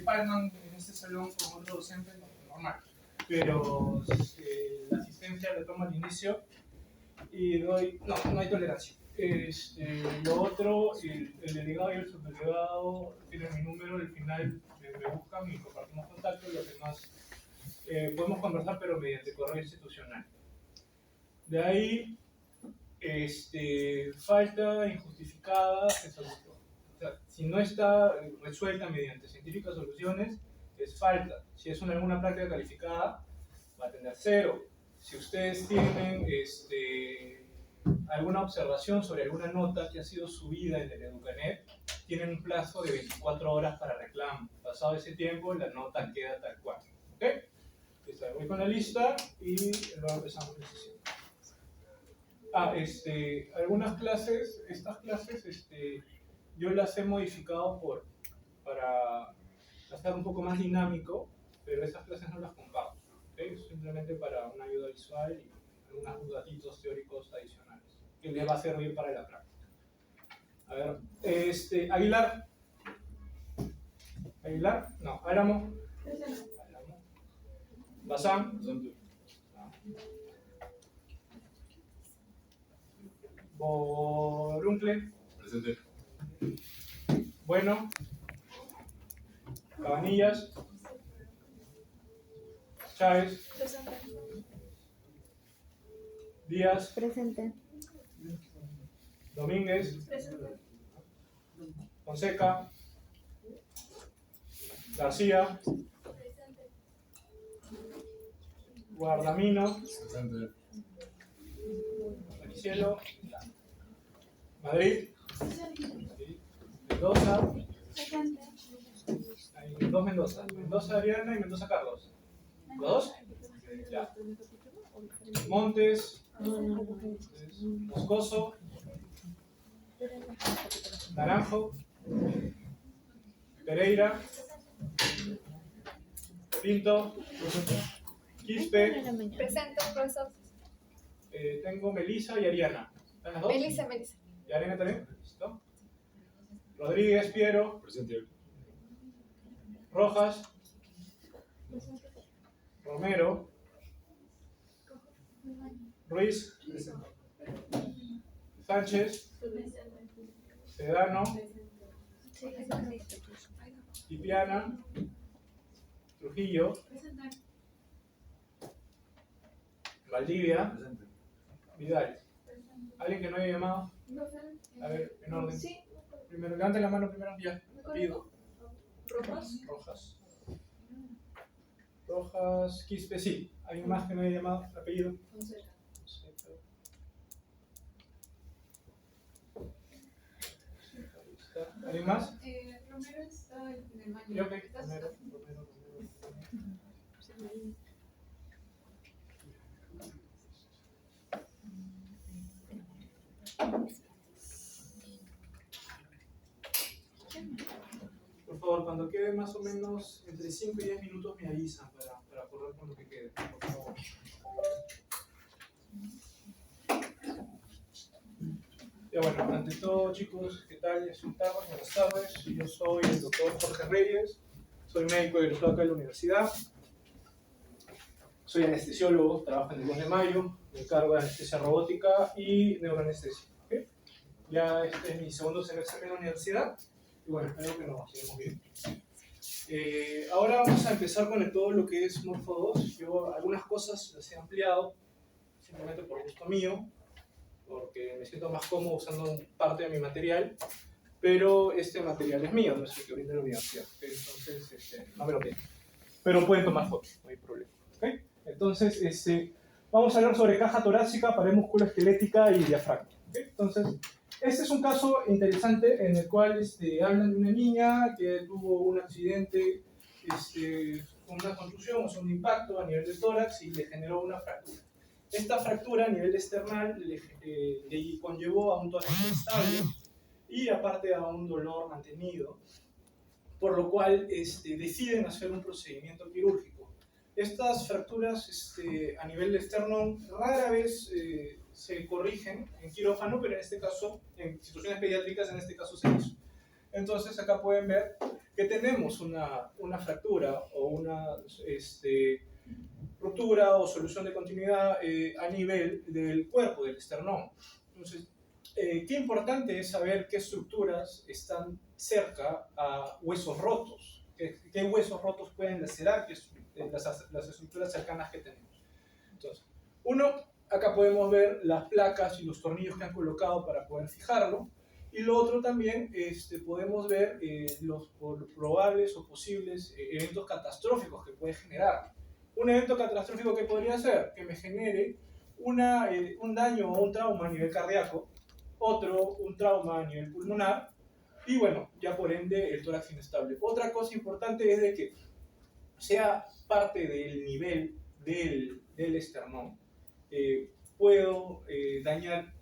palman en este salón con otro docente, normal. Pero la asistencia la toma al inicio y doy... No hay tolerancia. Lo otro, el delegado y el subdelegado tienen mi número, al final me buscan y compartimos contacto. Los demás podemos conversar, pero mediante correo institucional. De ahí, falta injustificada se solicitó. O sea, si no está resuelta mediante científicas soluciones, es falta. Si es alguna práctica calificada, va a tener 0. Si ustedes tienen alguna observación sobre alguna nota que ha sido subida en el Educanet, tienen un plazo de 24 horas para reclamo. Pasado ese tiempo, la nota queda tal cual. ¿Ok? Voy con la lista y luego empezamos la sesión. Algunas clases, estas clases, yo las he modificado para hacer un poco más dinámico, pero estas clases no las comparto, ¿okay? Simplemente para una ayuda visual y algunos datitos teóricos adicionales, que les va a servir para la práctica. A ver, Aguilar. Aguilar, no, Álamo. Bazán. Boruncle. Presente. Bueno. Cabanillas. Chávez. Presente. Díaz. Presente. Domínguez. Presente. Fonseca. García. Presente. Guardamino. Presente. Cielo. Madrid. Mendoza. Presente. Hay dos Mendoza. Mendoza Ariana y Mendoza Carlos. ¿Los dos? Ya. Montes. Moscoso. Naranjo. Pereira. Pinto. Quispe. Presente, profesor. Tengo Melissa y Ariana. ¿Están las dos? Melissa. ¿Y Ariana también? ¿Listo? Rodríguez, Piero. Presente. Rojas. Romero. Ruiz. Sánchez. Sedano. Tipiana. Trujillo. Valdivia. Presente. Vidal. ¿Alguien que no haya llamado? A ver, en orden. Primero, levanten la mano primero. Ya. Pido. Rojas. Rojas, Quispe, sí. ¿Alguien más que no haya llamado? ¿Apellido? Fonseca. ¿Alguien más? Romero está en el baño. Sí, ok. ¿Estás? Romero. Por favor, cuando quede más o menos entre 5 y 10 minutos me avisan para correr con lo que quede, por favor. Ya bueno, ante todo chicos, ¿qué tal? Buenas tardes. Yo soy el doctor Jorge Reyes, soy médico egresado acá de la universidad. Soy anestesiólogo, trabajo en el 2 de mayo, me encargo de anestesia robótica y neuroanestesia. ¿Okay? Ya este es mi segundo semestre en la universidad y bueno, espero que nos sigamos bien. Ahora vamos a empezar con todo lo que es Morfo 2. Yo algunas cosas las he ampliado simplemente por gusto mío, porque me siento más cómodo usando parte de mi material, pero este material es mío, no es el que brinda la universidad. ¿Okay? Entonces, no me lo piden. Pero pueden tomar fotos, no hay problema. ¿Okay? Entonces, vamos a hablar sobre caja torácica, pared musculoesquelética y diafragma. ¿Okay? Entonces, este es un caso interesante en el cual hablan de una niña que tuvo un accidente con una contusión, o sea, un impacto a nivel del tórax y le generó una fractura. Esta fractura a nivel external le conllevó a un tórax inestable y aparte a un dolor mantenido, por lo cual deciden hacer un procedimiento quirúrgico. Estas fracturas a nivel externo rara vez se corrigen en quirófano, pero en este caso, en situaciones pediátricas, en este caso se hizo. Entonces acá pueden ver que tenemos una fractura o una ruptura o solución de continuidad a nivel del cuerpo, del esternón. Entonces, qué importante es saber qué estructuras están cerca a huesos rotos, qué huesos rotos pueden lacerar las estructuras cercanas que tenemos. Entonces, acá podemos ver las placas y los tornillos que han colocado para poder fijarlo. Y lo otro también, podemos ver los probables o posibles eventos catastróficos que puede generar. Un evento catastrófico que podría ser que me genere un daño o un trauma a nivel cardíaco, otro, un trauma a nivel pulmonar, y bueno, ya por ende el tórax inestable. Otra cosa importante es de que sea parte del nivel del esternón, puedo dañar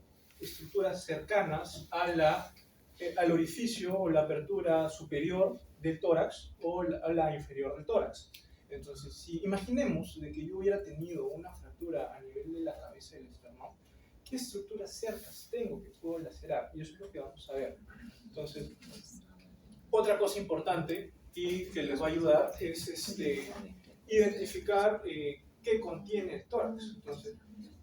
estructuras cercanas al orificio o la apertura superior del tórax o a la inferior del tórax. Entonces, si imaginemos de que yo hubiera tenido una fractura a nivel de la cabeza del esternón, ¿qué estructuras cercas tengo que puedo lacerar? Y eso es lo que vamos a ver. Entonces, otra cosa importante y que les va a ayudar es identificar qué contiene el tórax. Entonces,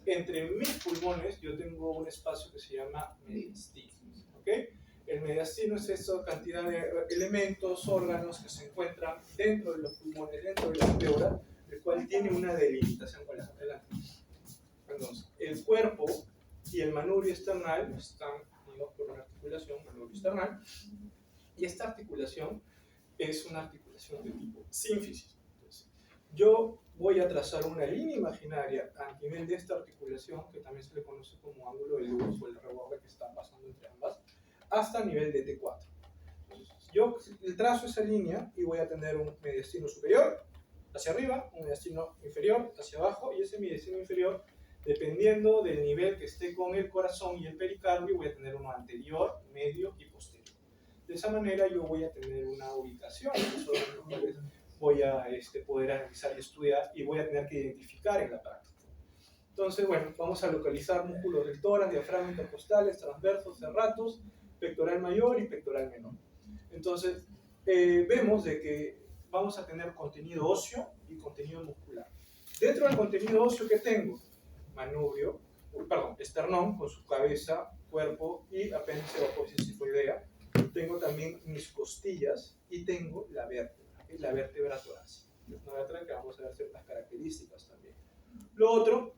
entre mis pulmones yo tengo un espacio que se llama mediastino. ¿Okay? El mediastino es esa cantidad de elementos, órganos que se encuentran dentro de los pulmones, dentro de la pleura, el cual tiene una delimitación con las adelante. Entonces, el cuerpo y el manubrio external están unidos por una articulación, manubrio external, y esta articulación es una articulación de tipo sínfisis. Entonces, yo voy a trazar una línea imaginaria a nivel de esta articulación, que también se le conoce como ángulo de luz o el reborde que está pasando entre ambas, hasta nivel de T4. Entonces, yo trazo esa línea y voy a tener un mediastino superior hacia arriba, un mediastino inferior hacia abajo, y ese mediastino inferior, dependiendo del nivel que esté con el corazón y el pericardio, voy a tener uno anterior, medio y posterior. De esa manera yo voy a tener una ubicación sobre los cuales voy a poder analizar y estudiar y voy a tener que identificar en la práctica. Entonces, bueno, vamos a localizar músculos del tórax, diafragma, intercostales, transversos, serratos, pectoral mayor y pectoral menor. Entonces, vemos de que vamos a tener contenido óseo y contenido muscular. Dentro del contenido óseo que tengo, esternón con su cabeza, cuerpo y apéndice o apófisis sifoidea. Tengo también mis costillas y tengo la vértebra torácica. Es una vértebra que vamos a ver ciertas características también. Lo otro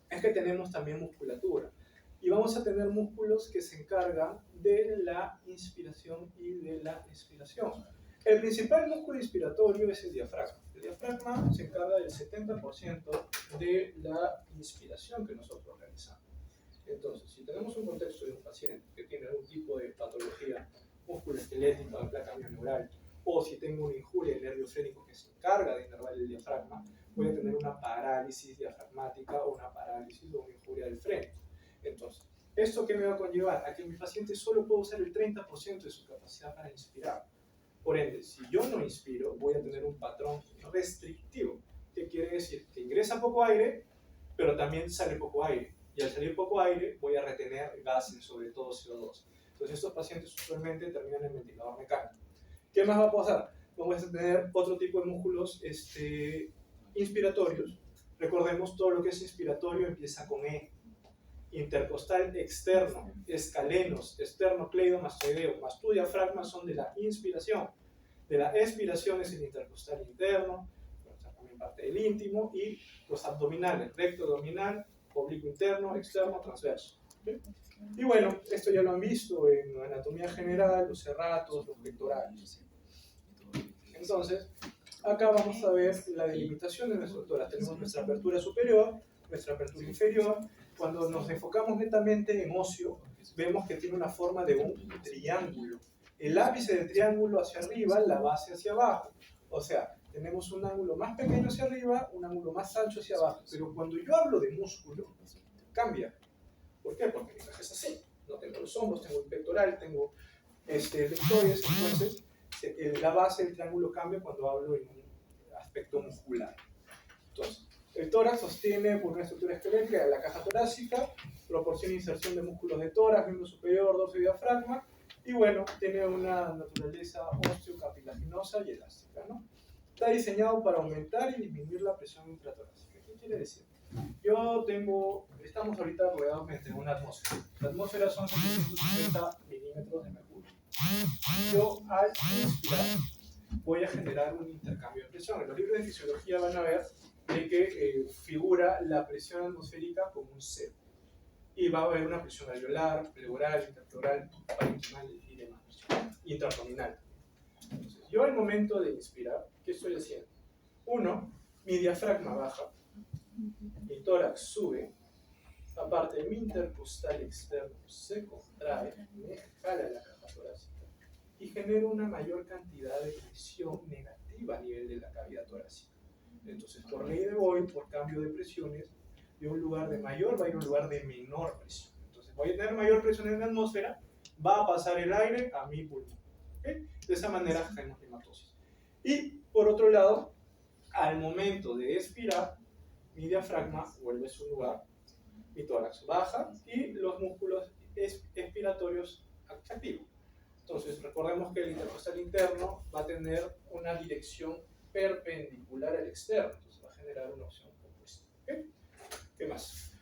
es que tenemos también musculatura y vamos a tener músculos que se encargan de la inspiración y de la expiración. El principal músculo inspiratorio es el diafragma. El diafragma se encarga del 70% de la inspiración que nosotros realizamos. Entonces, si tenemos un contexto de un paciente que tiene algún tipo de patología musculoesquelética o placa mioneural, o si tengo una injuria del nervio frénico que se encarga de inervar el diafragma, voy a tener una parálisis diafragmática o una parálisis o una injuria del frénico. Entonces, ¿esto qué me va a conllevar? A que mi paciente solo pueda usar el 30% de su capacidad para inspirar. Por ende, si yo no inspiro, voy a tener un patrón restrictivo. ¿Qué quiere decir? Que ingresa poco aire, pero también sale poco aire. Y al salir poco aire, voy a retener gases, sobre todo CO2. Entonces, estos pacientes usualmente terminan en ventilador mecánico. ¿Qué más va a pasar? Vamos a tener otro tipo de músculos inspiratorios. Recordemos, todo lo que es inspiratorio empieza con E. Intercostal externo, escalenos, esternocleidomastoideo, más tu diafragma son de la inspiración. De la expiración es el intercostal interno, también parte del íntimo, y los abdominales, recto abdominal, oblicuo interno, externo, transverso. ¿Sí? Y bueno, esto ya lo han visto en la anatomía general, los serratos, los pectorales. Entonces, acá vamos a ver la delimitación de nuestro tórax. Tenemos nuestra apertura superior, nuestra apertura inferior. Cuando nos enfocamos netamente en óseo, vemos que tiene una forma de un triángulo. El ápice del triángulo hacia arriba, la base hacia abajo. O sea, tenemos un ángulo más pequeño hacia arriba, un ángulo más ancho hacia abajo. Pero cuando yo hablo de músculo, cambia. ¿Por qué? Porque mi traje es así. No tengo los hombros, tengo el pectoral, tengo lectores. Entonces, la base del triángulo cambia cuando hablo en un aspecto muscular. Entonces, el tórax sostiene por una estructura esquelética la caja torácica, proporciona inserción de músculos de tórax, miembro superior, dorso y diafragma, Y bueno, tiene una naturaleza osteocartilaginosa y elástica, ¿no? Está diseñado para aumentar y disminuir la presión intratorácica. ¿Qué quiere decir? Estamos ahorita rodeados de una atmósfera. La atmósfera son 750 milímetros de mercurio. Yo al inspirar voy a generar un intercambio de presión. En los libros de fisiología van a ver de que figura la presión atmosférica como un cero. Y va a haber una presión alveolar, pleural, interpleural, parenquimal y demás. Intraabdominal. Entonces, yo al momento de inspirar, ¿qué estoy haciendo? Uno, mi diafragma baja, mi tórax sube, aparte mi intercostal externo se contrae, me jala la caja torácica y genera una mayor cantidad de presión negativa a nivel de la cavidad torácica. Entonces, por ley de Boyle, por cambio de presiones, de un lugar de mayor va a ir a un lugar de menor presión. Entonces, voy a tener mayor presión en la atmósfera, va a pasar el aire a mi pulmón. ¿Okay? De esa manera generamos hematosis. Y, por otro lado, al momento de expirar, mi diafragma vuelve a su lugar, mi tórax baja y los músculos expiratorios se activan. Entonces, recordemos que el intercostal interno va a tener una dirección perpendicular al externo, entonces va a generar una opción compuesta. ¿Okay? ¿Qué más?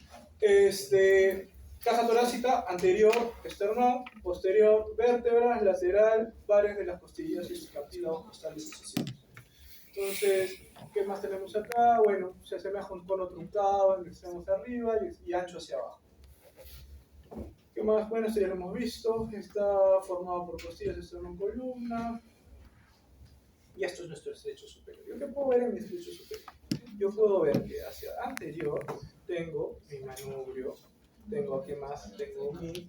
Caja torácica, anterior, esternón, posterior, vértebras, lateral, pares de las costillas y sus cartílagos costales excesivos. Entonces, ¿qué más tenemos acá? Bueno, se asemeja a un cono truncado, en extremo hacia arriba y ancho hacia abajo. ¿Qué más? Bueno, esto ya lo hemos visto. Está formado por costillas, esternón, columna. Y esto es nuestro estrecho superior. ¿Yo qué puedo ver en mi estrecho superior? Yo puedo ver que hacia anterior tengo mi manubrio, tengo aquí más, tengo mi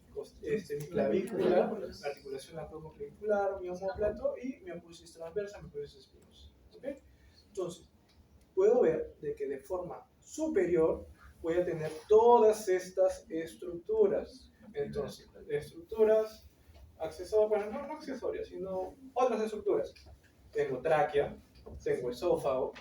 clavícula, la articulación acromioclavicular, mi omóplato y mi apófisis transversa, mi apófisis espinosa. ¿Okay? Entonces, puedo ver de que de forma superior voy a tener todas estas estructuras. Entonces, estructuras accesorias, bueno, no accesorias, sino otras estructuras. Tengo tráquea, tengo esófago,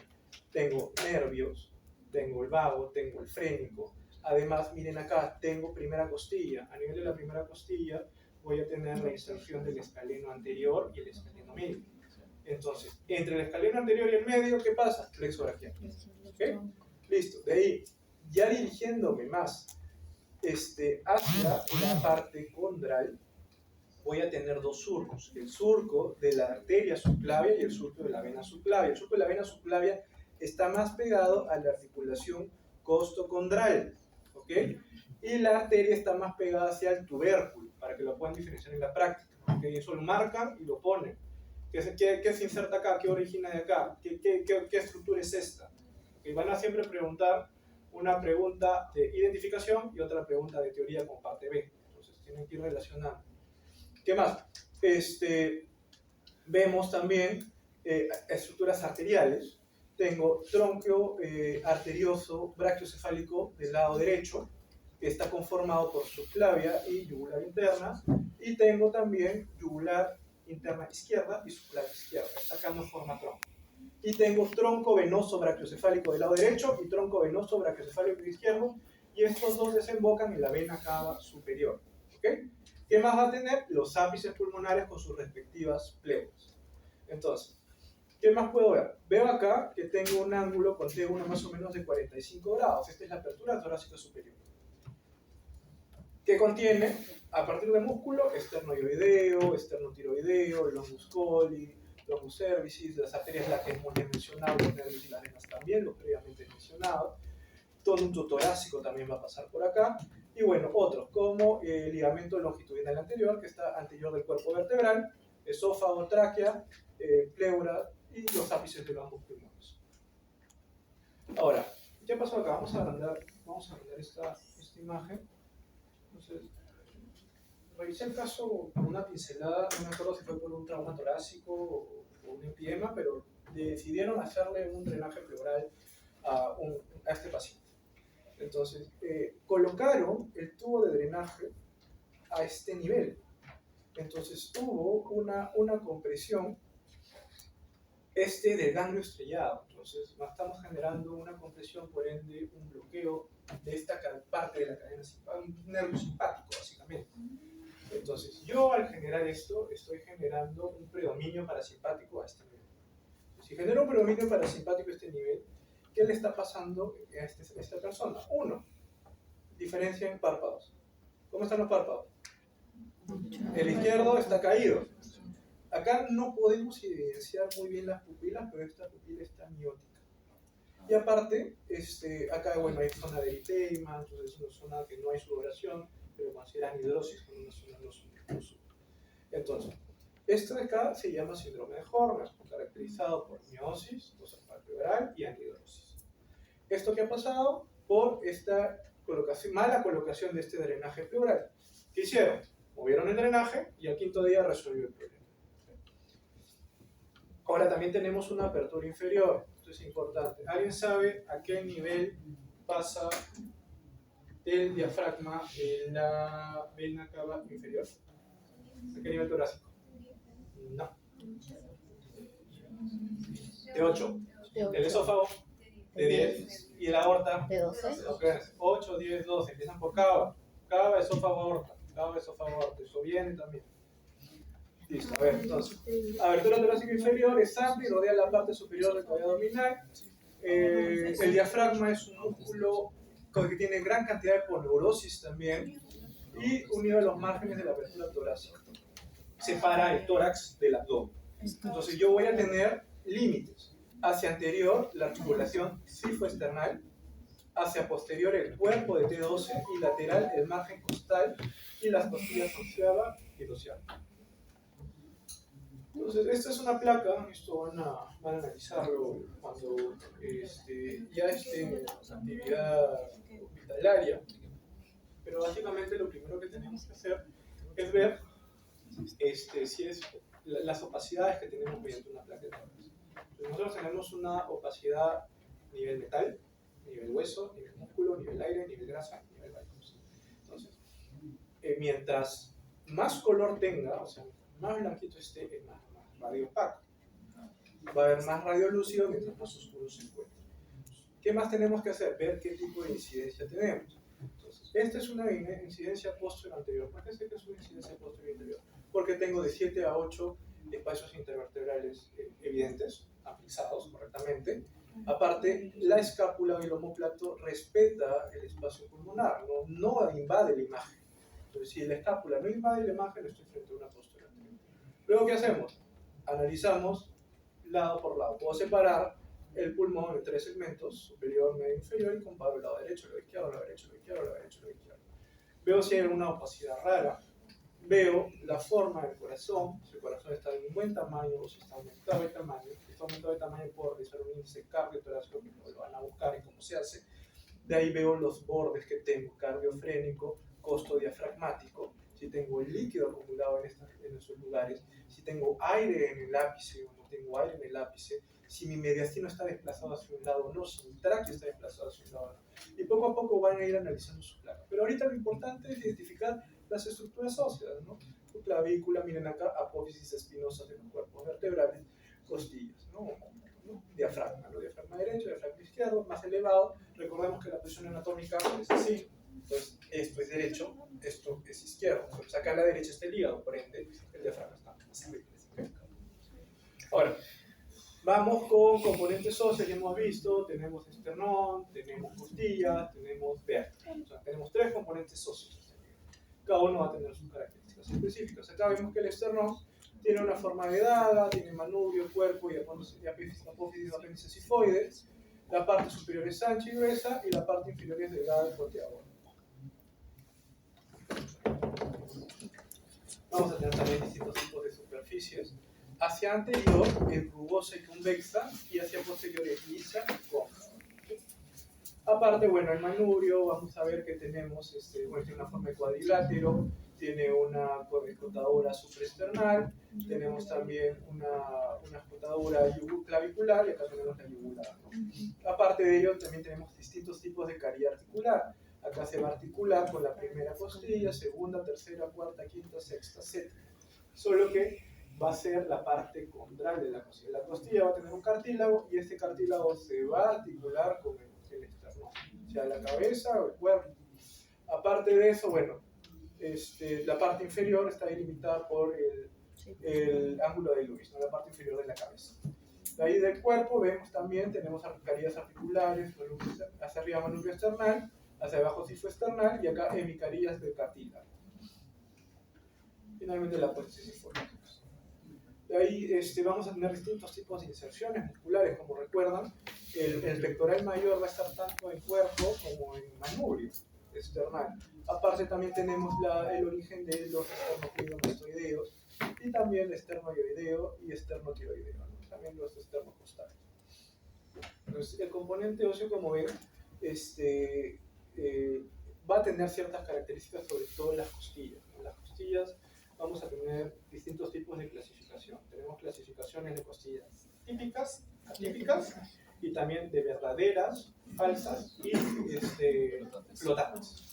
tengo nervios, tengo el vago, tengo el frénico. Además, miren acá, tengo primera costilla. A nivel de la primera costilla voy a tener la inserción del escaleno anterior y el escaleno medio. Entonces, entre el escaleno anterior y el medio, ¿qué pasa? Plexo braquial. ¿Okay? Listo. De ahí, ya dirigiéndome más hacia la parte condral, voy a tener dos surcos. El surco de la arteria subclavia y el surco de la vena subclavia. El surco de la vena subclavia está más pegado a la articulación costocondral. ¿Ok? Y la arteria está más pegada hacia el tubérculo, para que lo puedan diferenciar en la práctica. ¿Okay? Eso lo marcan y lo ponen. ¿Qué se inserta acá? ¿Qué origina de acá? ¿Qué estructura es esta? ¿Okay? Van a siempre preguntar una pregunta de identificación y otra pregunta de teoría con parte B. Entonces tienen que ir relacionando. ¿Qué más? Vemos también estructuras arteriales. Tengo tronquio arterioso brachiocefálico del lado derecho, que está conformado por subclavia y yugular interna. Y tengo también yugular interna izquierda y subclavia izquierda. Esta acá no forma tronco. Y tengo tronco venoso brachiocefálico del lado derecho y tronco venoso brachiocefálico izquierdo. Y estos dos desembocan en la vena cava superior. ¿Okay? ¿Qué más va a tener? Los ápices pulmonares con sus respectivas pleuras. Entonces, ¿qué más puedo ver? Veo acá que tengo un ángulo con T1 más o menos de 45 grados. Esta es la apertura torácica superior. Que contiene, a partir del músculo, esternoioideo, esternotiroideo, longus colli, longus cervicis, las arterias las que hemos mencionado, los nervios y las venas también, los previamente mencionados. Tonto torácico también va a pasar por acá. Y bueno, otros como el ligamento longitudinal anterior, que está anterior del cuerpo vertebral, esófago, tráquea, pleura y los ápices de los ambos pulmones. Ahora, ¿qué pasó acá? Vamos a agrandar esta imagen. Entonces, revisé el caso con una pincelada, no me acuerdo si fue por un trauma torácico o un empiema, pero decidieron hacerle un drenaje pleural a este paciente. Entonces, colocaron el tubo de drenaje a este nivel. Entonces, hubo una compresión del ganglio estrellado. Entonces, estamos generando una compresión, por ende, un bloqueo de esta parte de la cadena simpática, un nervio simpático, básicamente. Entonces, yo al generar esto, estoy generando un predominio parasimpático a este nivel. Si genero un predominio parasimpático a este nivel, ¿qué le está pasando a esta persona? Uno, diferencia en párpados. ¿Cómo están los párpados? El izquierdo está caído. Acá no podemos evidenciar muy bien las pupilas, pero esta pupila está miótica. Y aparte, acá bueno, hay zona de eritema, entonces es una zona que no hay sudoración, pero consideran hidrosis con una zona no sube. Entonces, esto de acá se llama síndrome de Horner, caracterizado por miosis, fosa palpebral y anhidrosis. ¿Esto qué ha pasado? Por esta mala colocación de este drenaje pleural. ¿Qué hicieron? Movieron el drenaje y al quinto día resolvió el problema. Ahora también tenemos una apertura inferior, esto es importante. ¿Alguien sabe a qué nivel pasa el diafragma en la vena cava inferior? ¿A qué nivel torácico? No. De 8. El esófago de 10. ¿Y el aorta? De 12. Ok, 8, 10, 12. Empiezan por cava. Cava, esófago, aorta. Cava, esófago, aorta. Eso viene también. Listo, a ver, entonces. Abertura torácica inferior es amplia y rodea la parte superior del cuello abdominal. El diafragma es un músculo que tiene gran cantidad de poneurosis también y unido a los márgenes de la abertura torácica. Separa el tórax del abdomen. Entonces yo voy a tener límites. Hacia anterior, la articulación cifoesternal, hacia posterior el cuerpo de T12 y lateral el margen costal y las costillas onceava y doceava. Entonces, esta es una placa, esto van a analizarlo cuando ya esté en actividad hospitalaria, pero básicamente lo primero que tenemos que hacer es ver si es las opacidades que tenemos mediante una placa de tórax. Nosotros tenemos una opacidad nivel metal, nivel hueso, nivel músculo, nivel aire, nivel grasa, nivel valioso. Entonces, mientras más color tenga, o sea, más blanquito esté, es más radio opaco. Va a haber más radio lúcido mientras más oscuro se encuentre. ¿Qué más tenemos que hacer? Ver qué tipo de incidencia tenemos. Entonces, esta es una incidencia posterior anterior. ¿Por qué sé que es una incidencia posterior anterior? Porque tengo de 7 a 8 espacios intervertebrales evidentes, aplicados correctamente. Aparte, la escápula o el omóplato respeta el espacio pulmonar, no invade la imagen. Entonces, si la escápula no invade la imagen, estoy frente a una postura anterior. Luego, ¿qué hacemos? Analizamos lado por lado. Puedo separar el pulmón en 3 segmentos, superior, medio, inferior, y comparo el lado derecho, el lado izquierdo, el lado derecho, el lado izquierdo, el lado derecho, el lado izquierdo. Veo si hay alguna opacidad rara. Veo la forma del corazón, si el corazón está de un buen tamaño o si está aumentado de tamaño. Si está aumentado de tamaño, puedo realizar un índice cardiotorácico, que lo van a buscar y cómo se hace. De ahí veo los bordes que tengo, cardiofrénico, costo diafragmático, si tengo líquido acumulado en esos lugares, si tengo aire en el ápice o no tengo aire en el ápice, si mi mediastino está desplazado hacia un lado o no, si mi tráqueo está desplazado hacia un lado o no. Y poco a poco van a ir analizando su placa. Pero ahorita lo importante es identificar las estructuras óseas, ¿no? Su clavícula, miren acá, apófisis espinosas de los cuerpos vertebrales, costillas, ¿no? Diafragma, ¿no? Diafragma derecho, diafragma izquierdo, más elevado. Recordemos que la posición anatómica es así. Entonces, esto es derecho, esto es izquierdo. Entonces, acá a la derecha está el hígado, por ende, el diafragma está más arriba. Ahora, vamos con componentes óseos, ya hemos visto, tenemos esternón, tenemos costillas, tenemos vértebra. O sea, tenemos 3 componentes óseos. Cada uno va a tener sus características específicas. Acá vemos que el esternón tiene una forma de daga, tiene manubrio, cuerpo y apófisis apéndice sifoide. La parte superior es ancha y gruesa y la parte inferior es delgada y proteadora. Vamos a tener también distintos tipos de superficies. Hacia anterior es rugosa y convexa y hacia posterior es lisa y cóncava. Aparte, bueno, el manubrio, vamos a ver que tenemos, bueno, tiene una forma de cuadrilátero, tiene una escotadura supraesternal, tenemos también una escotadura clavicular y acá tenemos la yugular, ¿no? Aparte de ello, también tenemos distintos tipos de carie articular. Acá se va a articular con la primera costilla, segunda, tercera, cuarta, quinta, sexta, séptima. Solo que va a ser la parte condral de la costilla. La costilla va a tener un cartílago y este cartílago se va a articular con el esternón, o sea, la cabeza o el cuerpo. Aparte de eso, bueno, la parte inferior está delimitada por el ángulo de Lewis, ¿no? La parte inferior de la cabeza. De ahí del cuerpo vemos también, tenemos carillas articulares, hacia arriba manubrio external, hacia abajo sifo external y acá hemicarillas del cartílago. Finalmente la prótesis sifológica. De ahí vamos a tener distintos tipos de inserciones musculares, como recuerdan, el pectoral mayor va a estar tanto en cuerpo como en manubrio external. Aparte también tenemos el origen de los esternocleidomastoideos y también esternoioideo y esternotiroideo, ¿no? También los esternocostales. Entonces, el componente óseo, como ven, va a tener ciertas características, sobre todo en las costillas, ¿no? Las costillas vamos a tener distintos tipos de clasificación. Tenemos clasificaciones de costillas típicas, atípicas, y también de verdaderas, falsas y flotantes.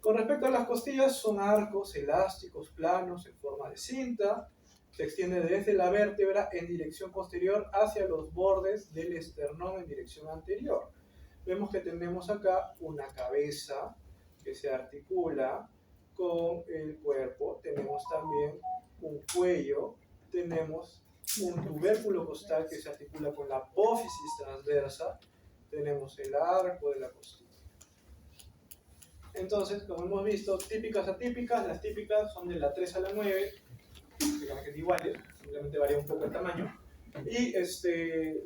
Con respecto a las costillas, son arcos elásticos, planos, en forma de cinta, se extiende desde la vértebra en dirección posterior hacia los bordes del esternón en dirección anterior. Vemos que tenemos acá una cabeza que se articula con el cuerpo, tenemos también un cuello, tenemos un tubérculo costal que se articula con la apófisis transversa, tenemos el arco de la costilla. Entonces, como hemos visto, típicas, atípicas, las típicas son de la 3 a la 9, prácticamente iguales, simplemente varía un poco el tamaño, y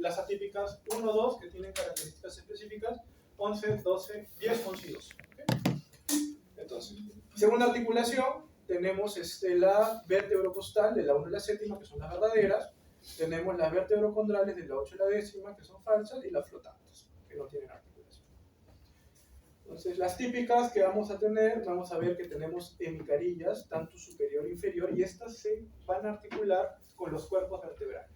las atípicas 1, 2, que tienen características específicas, 11, 12, 10, 11 y 12. ¿Okay? Entonces, según la articulación, tenemos la vértebrocostal de la 1 a la 7, que son las verdaderas, tenemos las vértebrocondrales de la 8 a la 10, que son falsas, y las flotantes, que no tienen articulación. Entonces, las típicas que vamos a tener, vamos a ver que tenemos hemicarillas, tanto superior e inferior, y estas se van a articular con los cuerpos vertebrales,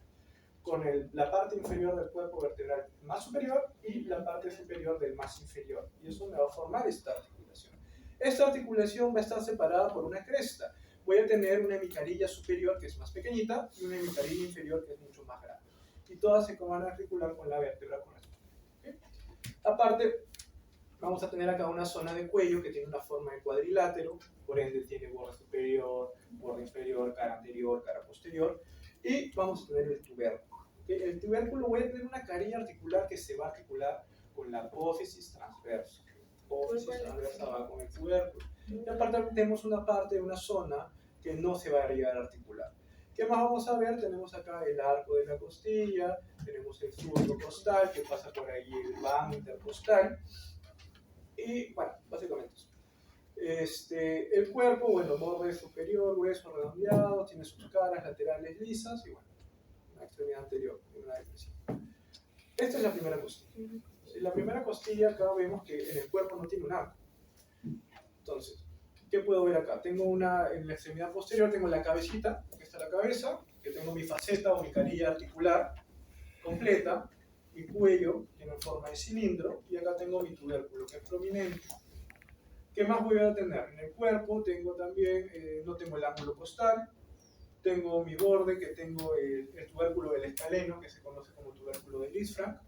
con la parte inferior del cuerpo vertebral más superior y la parte superior del más inferior, y eso me va a formar esta articulación. Esta articulación va a estar separada por una cresta. Voy a tener una hemicarilla superior que es más pequeñita y una hemicarilla inferior que es mucho más grande, y todas se van a articular con la vértebra correspondiente. ¿Okay? Aparte, vamos a tener acá una zona de cuello que tiene una forma de cuadrilátero, por ende tiene borde superior, borde inferior, cara anterior, cara posterior, y vamos a tener el tubérculo. ¿Okay? El tubérculo voy a tener una carilla articular que se va a articular con la apófisis transversa. La apófisis transversa va con el tubérculo. Y aparte tenemos una parte, una zona que no se va a llegar a articular. ¿Qué más vamos a ver? Tenemos acá el arco de la costilla, tenemos el surco costal que pasa por ahí el vano intercostal. Y bueno, básicamente eso. El cuerpo, bueno, borde superior, grueso, redondeado, tiene sus caras laterales lisas y bueno, una extremidad anterior y una depresión. Esta es la primera costilla. La primera costilla acá vemos que en el cuerpo no tiene un arco. Entonces, ¿qué puedo ver acá? Tengo en la extremidad posterior tengo la cabecita, que está la cabeza, que tengo mi faceta o mi carilla articular completa, mi cuello tiene forma de cilindro y acá tengo mi tubérculo que es prominente. ¿Qué más voy a tener? En el cuerpo tengo también, no tengo el ángulo costal, tengo mi borde, que tengo el tubérculo del escaleno, que se conoce como tubérculo de Lisfranc,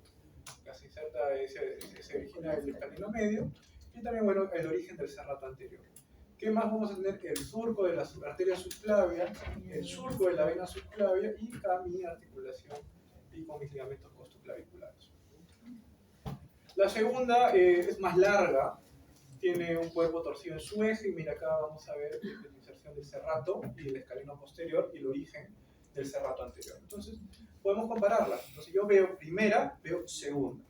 que se inserta, se origina el escaleno medio, y también, bueno, el origen del serrato anterior. ¿Qué más vamos a tener? El surco de la arteria subclavia, el surco de la vena subclavia y acá mi articulación y con mis ligamentos costoclaviculares. La segunda es más larga, tiene un cuerpo torcido en su eje, y mira acá vamos a ver la inserción del serrato y el escaleno posterior y el origen del serrato anterior. Entonces, podemos compararlas. Entonces, yo veo primera, veo segunda.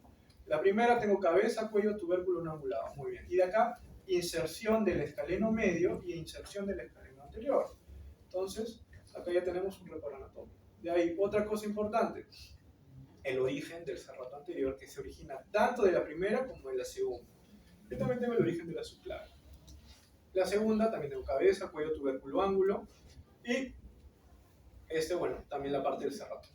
La primera tengo cabeza, cuello, tubérculo no angulado. Muy bien. Y de acá, inserción del escaleno medio y inserción del escaleno anterior. Entonces, acá ya tenemos un récord anatómico. De ahí, otra cosa importante, el origen del serrato anterior, que se origina tanto de la primera como de la segunda. Yo también tengo el origen de la subclavia. La segunda, también tengo cabeza, cuello, tubérculo, ángulo, y bueno, también la parte del serrato.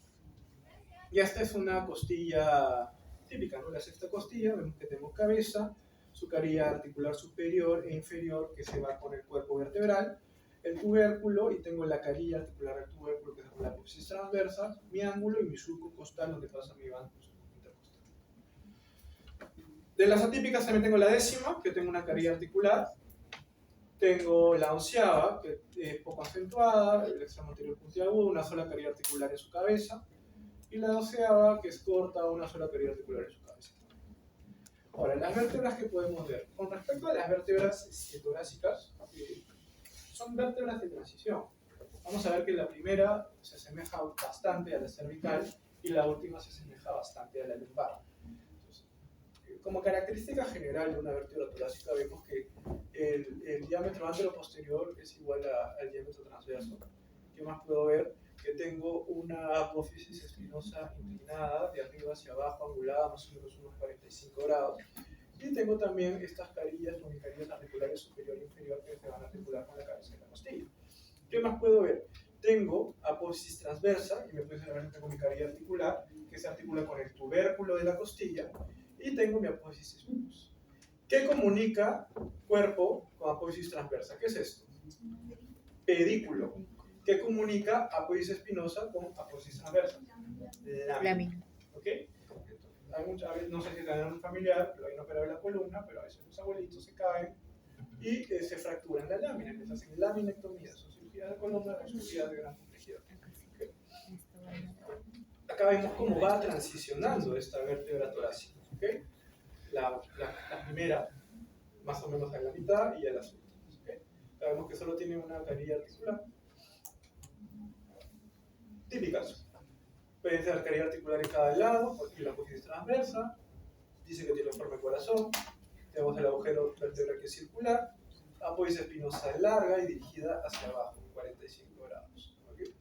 Y esta es una costilla típica, ¿no? La sexta costilla, vemos que tenemos cabeza, su carilla articular superior e inferior que se va con el cuerpo vertebral, el tubérculo, y tengo la carilla articular del tubérculo que es con la apófisis transversa, mi ángulo y mi surco costal donde pasa mi vano intercostal. De las atípicas también tengo la décima, que tengo una carilla articular, Tengo la onceava, que es poco acentuada, el extremo anterior puntiagudo, una sola caries articular en su cabeza. Y la doceava, que es corta, una sola caries articular en su cabeza. Ahora, las vértebras que podemos ver. Con respecto a las vértebras torácicas, son vértebras de transición. Vamos a ver que la primera se asemeja bastante a la cervical y la última se asemeja bastante a la lumbar. Entonces, como característica general de una vértebra torácica vemos que el diámetro antero-posterior es igual al diámetro transverso. ¿Qué más puedo ver? Que tengo una apófisis espinosa inclinada de arriba hacia abajo, angulada más o menos unos 45 grados. Y tengo también estas carillas o carillas articulares superior e inferior que se van a articular con la cabeza de la costilla. ¿Qué más puedo ver? Tengo apófisis transversa, y me puede ser que tengo mi carilla articular, que se articula con el tubérculo de la costilla, y tengo mi apófisis espinosa. ¿Qué comunica cuerpo con apófisis transversa? ¿Qué es esto? Pedículo. ¿Qué comunica apófisis espinosa con apófisis transversa? Lámina. ¿Ok? Entonces, no sé si tienen un familiar, pero hay una operado de la columna, pero a veces los abuelitos se caen y se fracturan la lámina, les hacen laminectomías, son cirugías de columna o cirugías de gran complejidad. ¿Okay? Acá vemos cómo va transicionando esta vértebra torácica. ¿Okay? La primera, más o menos a la mitad y a las últimas. ¿Okay? Acá vemos que solo tiene una carilla articular. Típicas. Pueden ser carilla articular en cada lado, aquí la apófisis transversa, dice que tiene forma de corazón, tenemos el agujero vertebral que es circular, apófisis espinosa larga y dirigida hacia abajo, 45 grados. ¿Okay?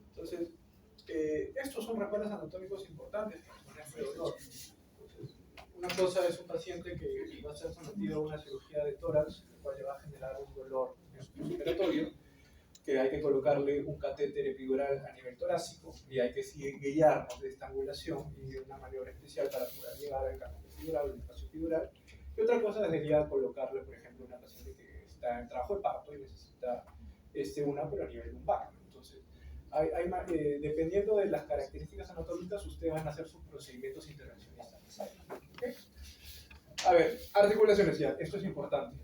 Entonces, estos son reparos anatómicos importantes para poner dolor. Entonces, una cosa es un paciente que va a ser sometido a una cirugía de tórax, el cual le va a generar un dolor en su respiratorio, que hay que colocarle un catéter epidural a nivel torácico y hay que guiarnos de esta angulación y de una maniobra especial para poder llegar al canal epidural o el espacio epidural. Y otra cosa sería colocarle, por ejemplo, una paciente que está en trabajo de parto y necesita una, pero a nivel lumbar. Entonces, dependiendo de las características anatómicas, ustedes van a hacer sus procedimientos intervencionistas necesarios. ¿Okay? A ver, articulaciones ya, esto es importante.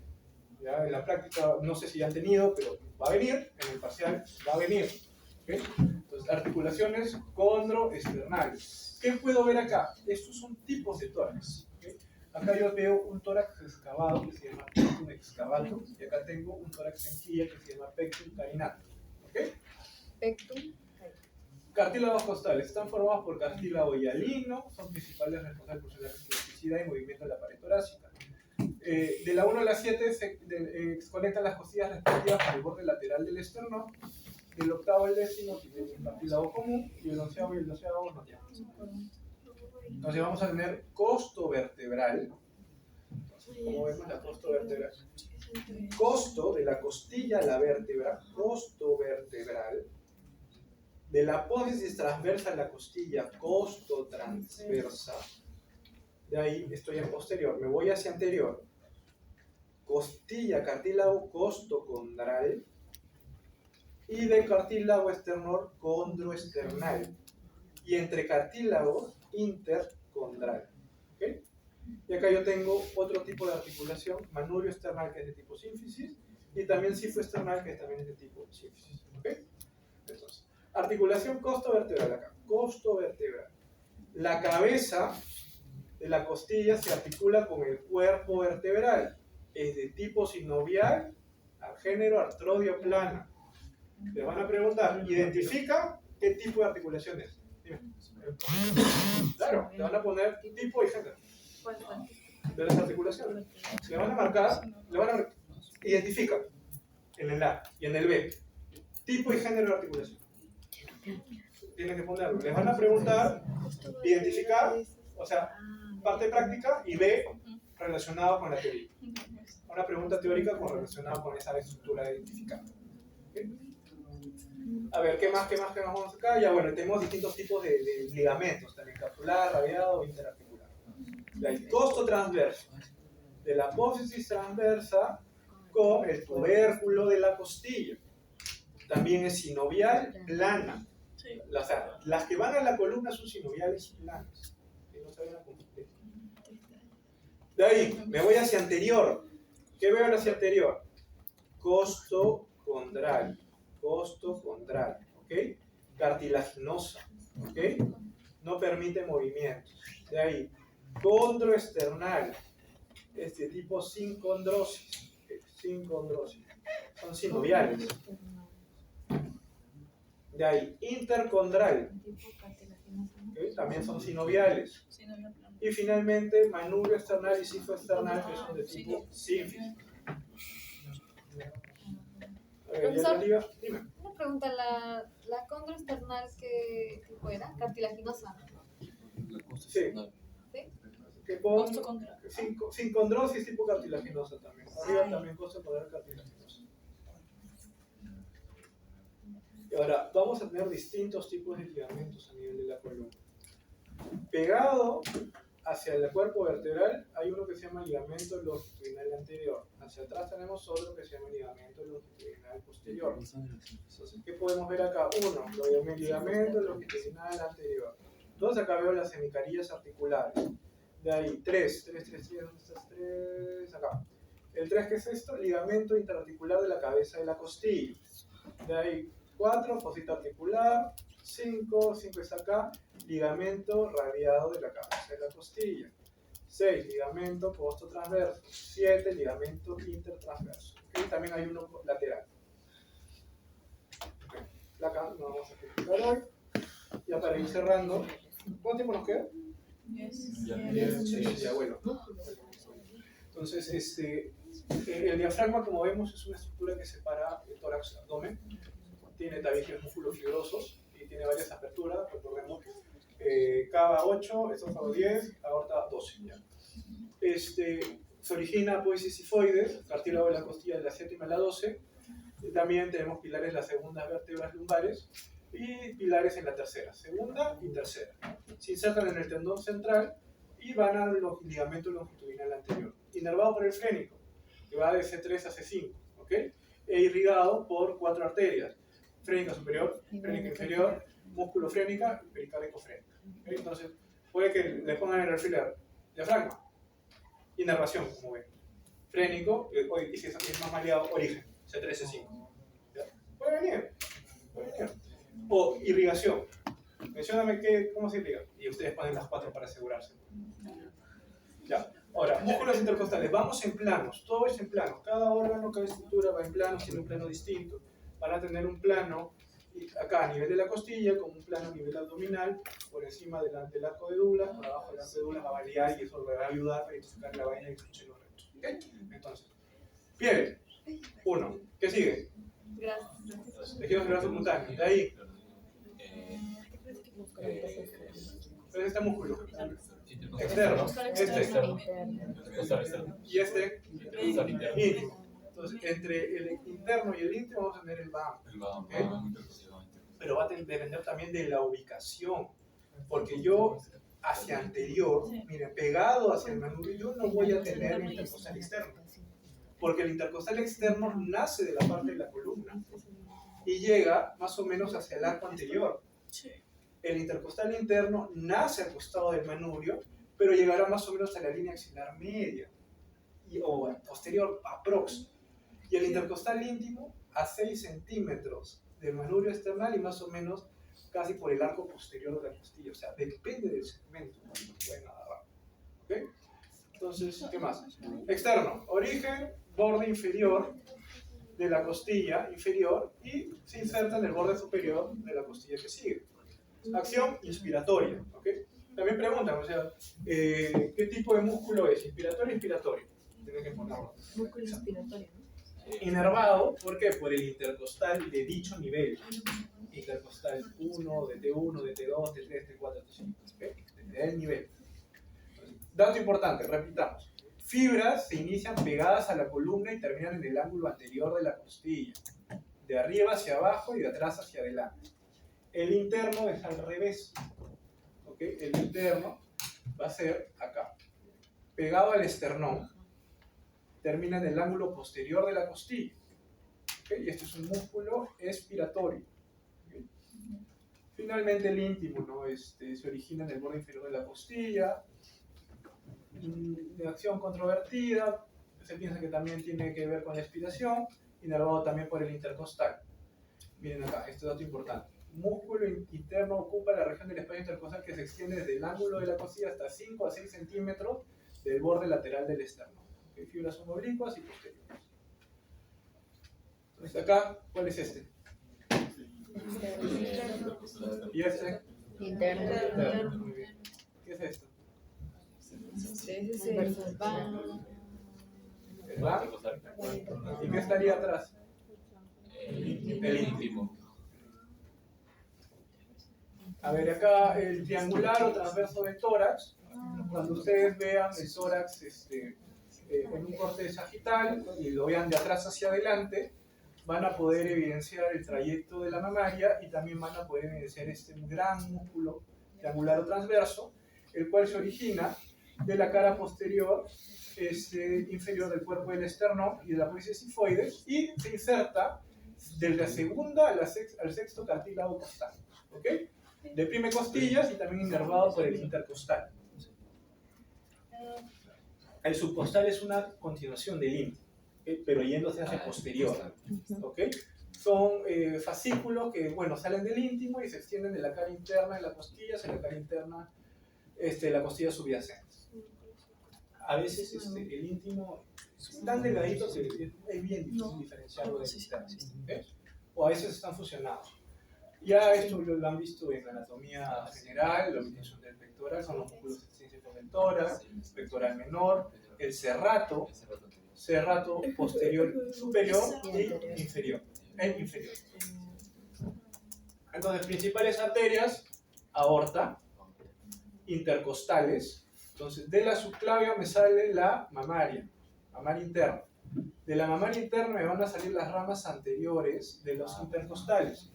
¿Ya? En la práctica, no sé si ya han tenido, pero va a venir, en el parcial va a venir. ¿Okay? Entonces, articulaciones condroesternales. ¿Qué puedo ver acá? Estos son tipos de tórax. ¿Okay? Acá yo veo un tórax excavado que se llama pectum excavatum, y acá tengo un tórax en quilla que se llama pectum carinatum. ¿Okay? Pectum. Cartílagos costales están formados por cartílago hialino, son principales responsables por la elasticidad y movimiento de la pared torácica. De la 1 a la 7 se conectan las costillas respectivas por el borde lateral del esternón. Del octavo al décimo tienen un cartílago común y el onceavo y el doceavo no tienen. Entonces vamos a tener costo vertebral. Entonces, ¿cómo vemos la costo vertebral? Costo de la costilla a la vértebra, costo vertebral. De la apófisis transversa a la costilla, costo transversa. De ahí estoy en posterior, me voy hacia anterior. Costilla, cartílago costocondral. Y del cartílago esternor, condroesternal. Y entre cartílagos, intercondral. ¿Okay? Y acá yo tengo otro tipo de articulación, manubrio esternal, que es de tipo sínfisis, y también cifoesternal, que también es de tipo sínfisis. ¿Okay? Entonces, articulación costo vertebral acá, costo vertebral. La cabeza de la costilla se articula con el cuerpo vertebral. Es de tipo sinovial al género artrodio plana. Le van a preguntar, ¿identifica qué tipo de articulación es? Dime. Claro, le van a poner tipo y género de las articulaciones. Le van a marcar, identifica en el A y en el B. Tipo y género de articulación. Tienen que ponerlo. Les van a preguntar, identificar, o sea, parte práctica y B relacionado con la teoría. Una pregunta teórica relacionada con esa estructura de identificar. ¿Okay? A ver, ¿qué más vamos acá? Ya bueno, tenemos distintos tipos de ligamentos, también capsular, radiado o interarticular. El costo transverso, de la apófisis transversa con el tubérculo de la costilla. También es sinovial plana. O sea, las que van a la columna son sinoviales planas. Que no se vayan a confundir. De ahí, me voy hacia anterior. ¿Qué veo hacia anterior? costocondral, ¿ok? Cartilaginosa, ¿ok? No permite movimientos. De ahí, condroesternal, este tipo sin condrosis, son sinoviales. De ahí, intercondral, ¿ok? También son sinoviales. Y finalmente, manubrio external y cifoexternal, que son de tipo sínfisis. Profesor. Dime. Una pregunta, la condroesternal, ¿qué tipo era? Cartilaginosa, ¿no? Sí. ¿Sí? Que con, sin condrosis tipo cartilaginosa también. Arriba también costocondral cartilaginosa. Y ahora, vamos a tener distintos tipos de ligamentos a nivel de la columna. Pegado hacia el cuerpo vertebral hay uno que se llama ligamento longitudinal anterior. Hacia atrás tenemos otro que se llama ligamento longitudinal posterior. Entonces, ¿qué podemos ver acá? Uno, lo llamo ligamento longitudinal anterior. Entonces acá veo las hemicarillas articulares. De ahí, tres, ¿dónde estás? Tres, acá. El 3, ¿qué es esto? Ligamento interarticular de la cabeza de la costilla. De ahí, 4, fosito articular. 5 está acá, ligamento radiado de la cabeza de la costilla. 6, ligamento costotransverso. 7, ligamento intertransverso. ¿Okay? También hay uno lateral. Okay. Acá no vamos a explicar hoy. Ya para ir cerrando, ¿cuánto tiempo nos queda? 10. Ya, bueno. Entonces, el diafragma, como vemos, es una estructura que separa el tórax y el abdomen. Tiene tabiques músculos fibrosos y tiene varias aperturas, recordemos. Cava 8, esófago 10, aorta 12. ¿Ya? Se origina apófisis sifoides, cartílago de la costilla de la 7 a la 12. También tenemos pilares en las segundas vértebras lumbares y pilares en la tercera, segunda y tercera. Se insertan en el tendón central y van al ligamento longitudinal anterior, inervado por el frénico, que va de C3 a C5, ¿ok? E irrigado por 4 arterias: frénica superior, frénica inferior, músculo frénica y pericárdico frénica. ¿Okay? Entonces, puede que le pongan en el alfiler diafragma, inervación, como ven, frénico, y si es más maleado, origen, C3, C5. ¿Ya? Puede venir. O irrigación. Mencióname cómo se irriga. Y ustedes ponen las 4 para asegurarse. Ya. Ahora, músculos intercostales. Vamos en planos. Todo es en planos. Cada órgano, cada estructura va en planos, tiene un plano distinto. Van a tener un plano acá a nivel de la costilla, como un plano a nivel abdominal, por encima del arco de Douglas, por abajo del arco de Douglas va a variar y eso le va a ayudar a identificar la vaina y escuchen los rectos. ¿Okay? Entonces, piel. 1. ¿Qué sigue? Gracias. Tejidos grasos cutáneos. De ahí. Entonces este músculo externo, y este íntimo. Entonces, entre el interno y el íntimo vamos a tener el BAM. ¿Okay? Pero va a depender también de la ubicación, porque yo hacia anterior, miren, pegado hacia el manubrio, yo no voy a tener el intercostal externo, porque el intercostal externo nace de la parte de la columna y llega más o menos hacia el arco anterior. El intercostal interno nace al costado del manubrio, pero llegará más o menos a la línea axilar media o posterior, aprox. Y el intercostal íntimo a 6 centímetros del manubrio external y más o menos casi por el arco posterior de la costilla. O sea, depende del segmento que pueden agarrar. ¿Okay? Entonces, ¿qué más? Externo, origen, borde inferior de la costilla inferior y se inserta en el borde superior de la costilla que sigue. Acción inspiratoria. ¿Okay? También preguntan, o sea, ¿qué tipo de músculo es? ¿Inspiratorio o inspiratorio? Tienen que ponerlo. Músculo inspiratorio, ¿no? Inervado, ¿por qué? Por el intercostal de dicho nivel. Intercostal 1, de T1, de T2, T3, T4, T5. ¿Okay? Del nivel. Dato importante, repitamos. Fibras se inician pegadas a la columna y terminan en el ángulo anterior de la costilla. De arriba hacia abajo y de atrás hacia adelante. El interno es al revés. ¿Okay? El interno va a ser acá. Pegado al esternón. Termina en el ángulo posterior de la costilla. ¿Okay? Y este es un músculo expiratorio. ¿Okay? Finalmente el íntimo, ¿no? Se origina en el borde inferior de la costilla. De acción controvertida. Se piensa que también tiene que ver con la expiración. inervado también por el intercostal. Miren acá, este dato importante. Músculo interno ocupa la región del espacio intercostal que se extiende desde el ángulo de la costilla hasta 5 a 6 centímetros del borde lateral del esternón. ¿Okay? Fibras son oblicuas y posteriores. Entonces acá, ¿cuál es este? ¿Y este? Interno. Muy bien. ¿Qué es esto? ¿Verdad? ¿Y qué estaría atrás? El íntimo. A ver, acá el triangular o transverso del tórax. Cuando ustedes vean el tórax en un corte sagital y lo vean de atrás hacia adelante, van a poder evidenciar el trayecto de la mamaria y también van a poder evidenciar este gran músculo triangular o transverso, el cual se origina de la cara posterior inferior del cuerpo del esternón y de la apófisis sifoides y se inserta desde la segunda al sexto cartílago costal. ¿Ok? Deprime costillas y también inervado por el intercostal. El subcostal es una continuación del íntimo, pero yéndose hacia posterior. ¿Ok? Son fascículos que, bueno, salen del íntimo y se extienden de la cara interna de la costilla hacia la cara interna de la costilla subyacente. A veces el íntimo es tan delgadito que es bien difícil diferenciarlo del externo. ¿Okay? O a veces están fusionados. Ya esto lo han visto en anatomía general, la ubicación del pectoral, son los músculos extrínsecos del tórax, pectoral menor, el cerrato posterior superior e inferior. Entonces, principales arterias, aorta, intercostales. Entonces, de la subclavia me sale la mamaria interna. De la mamaria interna me van a salir las ramas anteriores de los intercostales.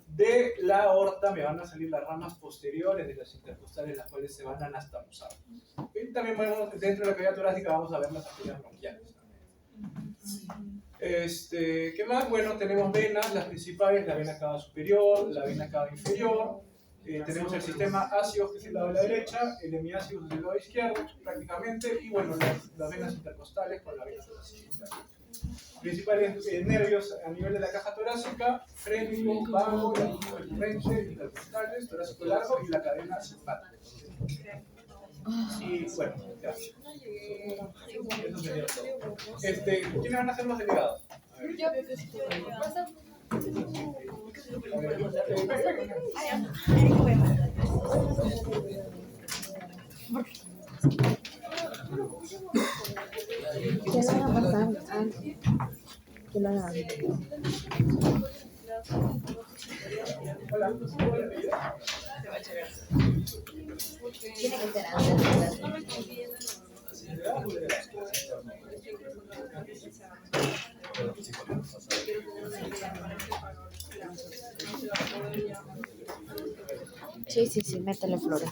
De la aorta me van a salir las ramas posteriores de los intercostales, las cuales se van a anastomosar. Y también dentro de la cavidad torácica vamos a ver las arterias bronquiales. ¿Qué más? Bueno, tenemos venas, las principales, la vena cava superior, la vena cava inferior. Tenemos el sistema ácido, que es el lado de la derecha, el hemiácido, que es el lado izquierdo, prácticamente, y bueno, las venas intercostales con la vena torácica. Principales nervios a nivel de la caja torácica: frénico, vago, recurrente, intercostales, torácico largo y la cadena simpática. Y bueno, ya. Eso sería todo. ¿Quiénes van a ser los delegados? ¿Qué le van a pasar? ¿Qué le van a dar? Hola. Tiene que ser antes. Sí, métele flores.